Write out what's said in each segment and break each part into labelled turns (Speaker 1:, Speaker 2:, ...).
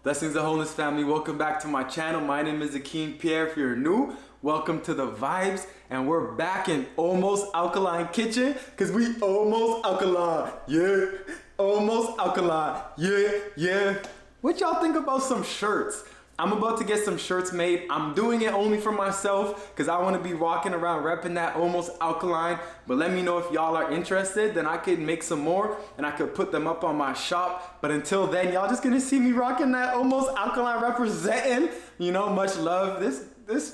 Speaker 1: Blessings of wholeness, family. Welcome back to my channel. My name is Akeem. Pierre, if you're new, welcome to the vibes. And we're back in almost alkaline kitchen because we almost alkaline. Yeah, almost alkaline. Yeah. What y'all think about some shirts? I'm about to get some shirts made. I'm doing it only for myself because I want to be walking around repping that almost alkaline. But let me know if y'all are interested, then I could make some more and I could put them up on my shop. But until then, y'all just gonna see me rocking that almost alkaline representing. You know, much love. This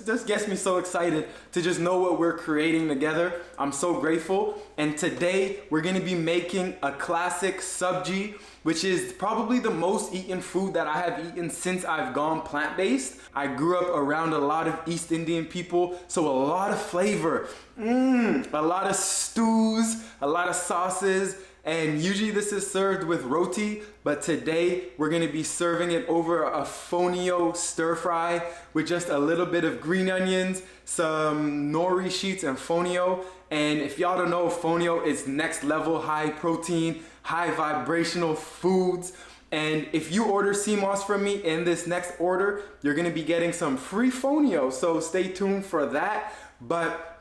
Speaker 1: just gets me so excited to just know what we're creating together. I'm so grateful. And today we're gonna be making a classic Subji, which is probably the most eaten food that I have eaten since I've gone plant-based. I grew up around a lot of East Indian people, so a lot of flavor, a lot of stews, a lot of sauces, and usually this is served with roti, but today we're gonna be serving it over a fonio stir fry with just a little bit of green onions, some nori sheets and fonio. And if y'all don't know, fonio is next level high protein, high vibrational foods. And if you order Seamoss from me in this next order, you're gonna be getting some free fonio. So stay tuned for that. But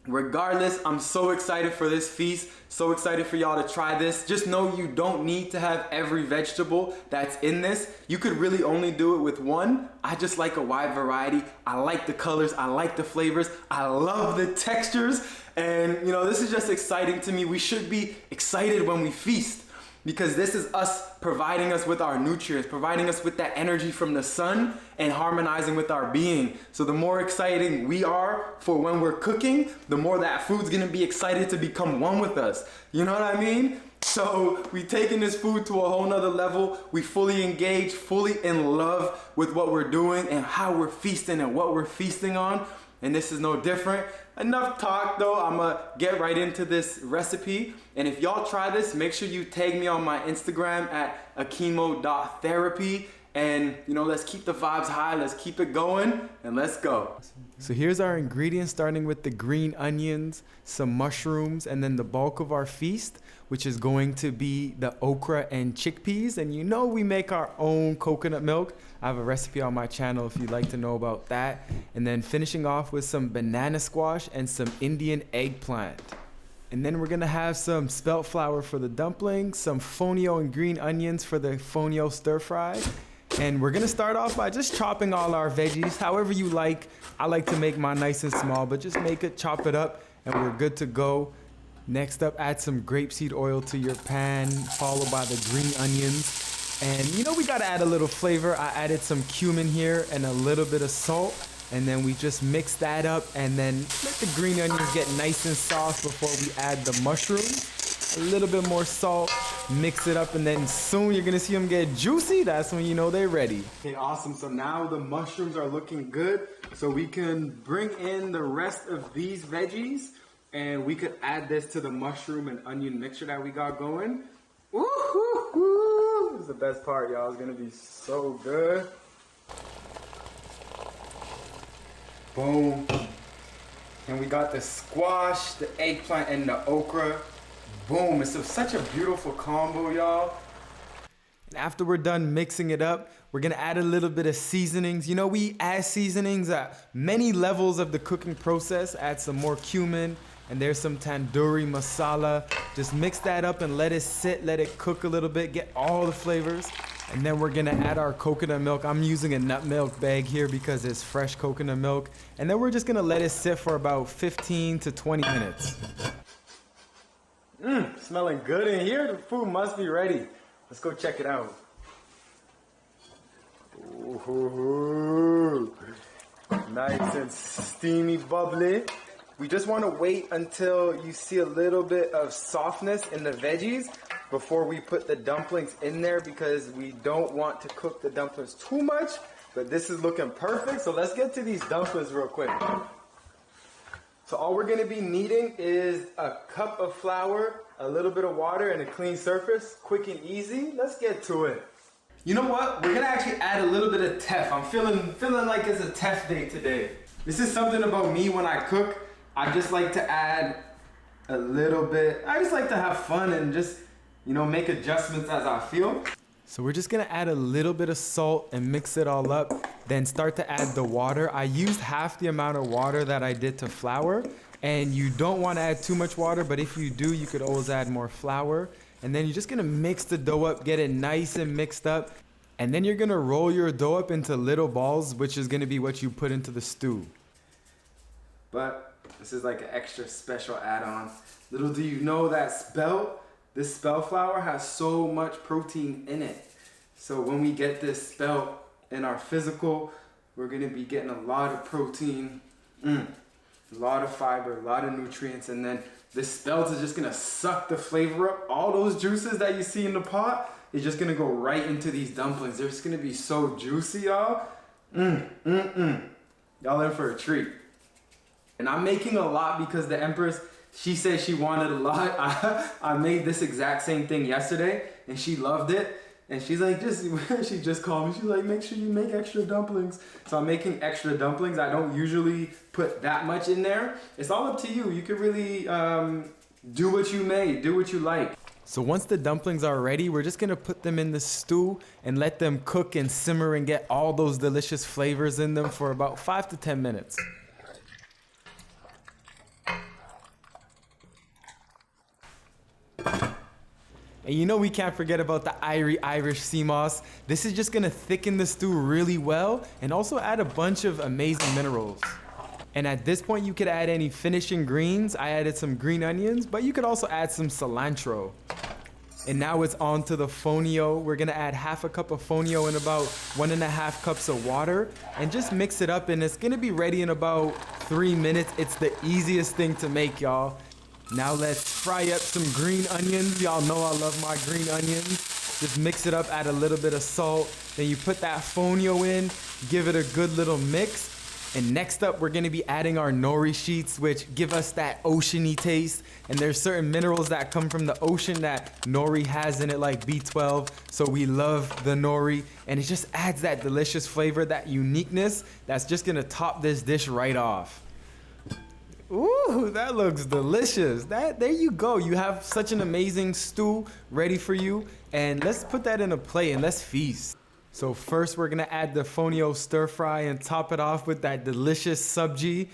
Speaker 1: regardless, I'm so excited for this feast, so excited for y'all to try this. Just know you don't need to have every vegetable that's in this. You could really only do it with one. I just like a wide variety. I like the colors, I like the flavors, I love the textures. And you know, this is just exciting to me. We should be excited when we feast because this is us providing us with our nutrients, providing us with that energy from the sun and harmonizing with our being. So the more exciting we are for when we're cooking, the more that food's gonna be excited to become one with us. You know what I mean? So we taking this food to a whole nother level. We fully engaged, fully in love with what we're doing and how we're feasting and what we're feasting on. And this is no different. Enough talk though, I'm gonna get right into this recipe. And if y'all try this, make sure you tag me on my Instagram at akemo.therapy. And you know, let's keep the vibes high, let's keep it going, and let's go. So here's our ingredients, starting with the green onions, some mushrooms, and then the bulk of our feast, which is going to be the okra and chickpeas. And you know, we make our own coconut milk. I have a recipe on my channel if you'd like to know about that. And then finishing off with some banana squash and some Indian eggplant. And then we're gonna have some spelt flour for the dumplings, some fonio and green onions for the fonio stir fry. And we're gonna start off by just chopping all our veggies, however you like. I like to make mine nice and small, but just make it, chop it up, and we're good to go. Next up, add some grapeseed oil to your pan, followed by the green onions. And you know, we gotta add a little flavor. I added some cumin here and a little bit of salt. And then we just mix that up and then let the green onions get nice and soft before we add the mushrooms. A little bit more salt, mix it up, and then soon you're gonna see them get juicy. That's when you know they're ready. Okay, awesome. So now the mushrooms are looking good. So we can bring in the rest of these veggies and we could add this to the mushroom and onion mixture that we got going. Woo-hoo-hoo. This is the best part, y'all. It's gonna be so good. Boom. And we got the squash, the eggplant, and the okra. Boom. It's such a beautiful combo, y'all. And after we're done mixing it up, we're gonna add a little bit of seasonings. You know, we add seasonings at many levels of the cooking process. Add some more cumin, and there's some tandoori masala. Just mix that up and let it sit, let it cook a little bit, get all the flavors. And then we're gonna add our coconut milk. I'm using a nut milk bag here because it's fresh coconut milk. And then we're just gonna let it sit for about 15 to 20 minutes. Smelling good in here. The food must be ready. Let's go check it out. Ooh, nice and steamy, bubbly. We just want to wait until you see a little bit of softness in the veggies before we put the dumplings in there because we don't want to cook the dumplings too much, but this is looking perfect. So let's get to these dumplings real quick. So all we're gonna be needing is a cup of flour, a little bit of water, and a clean surface. Quick and easy. Let's get to it. You know what? We're gonna actually add a little bit of teff. I'm feeling like it's a teff day today. This is something about me when I cook. I just like to add a little bit. I just like to have fun and just, you know, make adjustments as I feel. So we're just gonna add a little bit of salt and mix it all up, then start to add the water. I used half the amount of water that I did to flour, and you don't wanna add too much water, but if you do, you could always add more flour. And then you're just gonna mix the dough up, get it nice and mixed up, and then you're gonna roll your dough up into little balls, which is gonna be what you put into the stew. But this is like an extra special add-on. Little do you know that this spelt flour has so much protein in it. So when we get this spelt in our physical, we're gonna be getting a lot of protein, a lot of fiber, a lot of nutrients, and then this spelt is just gonna suck the flavor up. All those juices that you see in the pot is just gonna go right into these dumplings. They're just gonna be so juicy, y'all. Y'all in for a treat. And I'm making a lot because the Empress, she said she wanted a lot. I made this exact same thing yesterday and she loved it. And she's like, she just called me. She's like, make sure you make extra dumplings. So I'm making extra dumplings. I don't usually put that much in there. It's all up to you. You can really do what you may, do what you like. So once the dumplings are ready, we're just gonna put them in the stew and let them cook and simmer and get all those delicious flavors in them for about 5 to 10 minutes. And you know we can't forget about the Irish Seamoss. This is just gonna thicken the stew really well and also add a bunch of amazing minerals. And at this point you could add any finishing greens. I added some green onions, but you could also add some cilantro. And now it's on to the fonio. We're gonna add half a cup of fonio and about 1.5 cups of water and just mix it up, and it's gonna be ready in about 3 minutes. It's the easiest thing to make, y'all. Now let's fry up some green onions. Y'all know I love my green onions. Just mix it up, add a little bit of salt. Then you put that fonio in, give it a good little mix. And next up, we're gonna be adding our nori sheets, which give us that oceany taste. And there's certain minerals that come from the ocean that nori has in it, like B12. So we love the nori, and it just adds that delicious flavor, that uniqueness, that's just gonna top this dish right off. Ooh, that looks delicious. There you go. You have such an amazing stew ready for you. And let's put that in a plate and let's feast. So first we're gonna add the fonio stir fry and top it off with that delicious subji.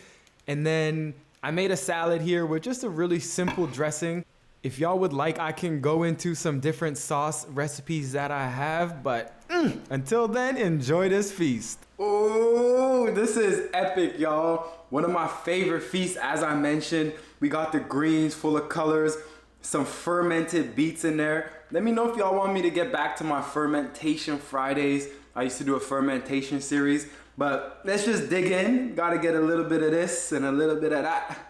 Speaker 1: And then I made a salad here with just a really simple dressing. If y'all would like, I can go into some different sauce recipes that I have, but until then, enjoy this feast. Oh, this is epic, y'all. One of my favorite feasts, as I mentioned. We got the greens full of colors, some fermented beets in there. Let me know if y'all want me to get back to my fermentation Fridays. I used to do a fermentation series, but let's just dig in. Gotta get a little bit of this and a little bit of that.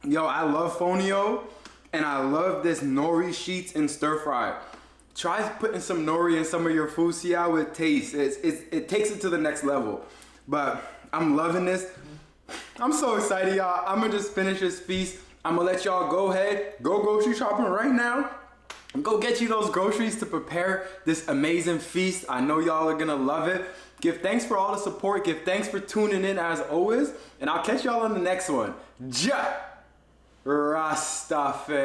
Speaker 1: Yo, I love fonio and I love this nori sheets and stir fry. Try putting some nori in some of your food, see how it tastes. It takes it to the next level. But I'm loving this. I'm so excited, y'all. I'm gonna just finish this feast. I'm gonna let y'all go ahead, go grocery shopping right now. And go get you those groceries to prepare this amazing feast. I know y'all are gonna love it. Give thanks for all the support. Give thanks for tuning in as always. And I'll catch y'all on the next one. Ja Rastafaro.